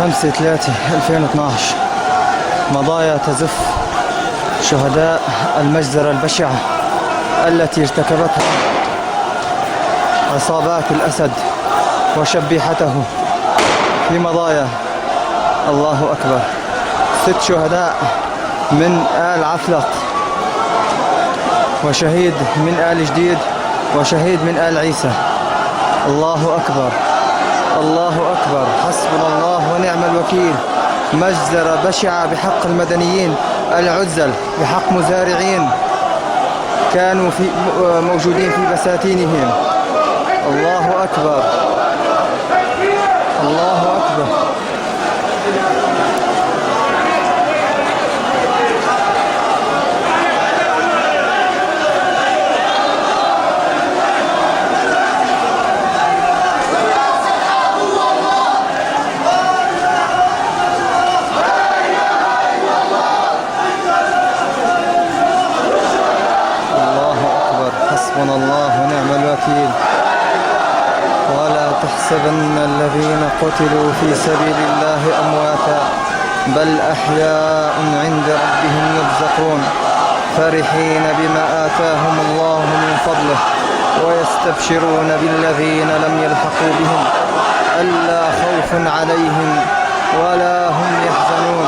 5/3/2012 مضايا تزف شهداء المجزرة البشعة التي ارتكبتها عصابات الأسد وشبيحته في مضايا. الله أكبر. 6 شهداء من آل عفلق، وشهيد من آل جديد، وشهيد من آل عيسى. الله أكبر، الله أكبر. حسبنا الله ونعم الوكيل. مجزرة بشعة بحق المدنيين، العزل، بحق مزارعين كانوا موجودين في بساتينهم. الله أكبر، الله أكبر. حسبنا الله ونعم الوكيل. ولا تحسبن الذين قتلوا في سبيل الله أمواتا بل أحياء عند ربهم يرزقون فرحين بما آتاهم الله من فضله ويستبشرون بالذين لم يلحقوا بهم ألا خوف عليهم ولا هم يحزنون.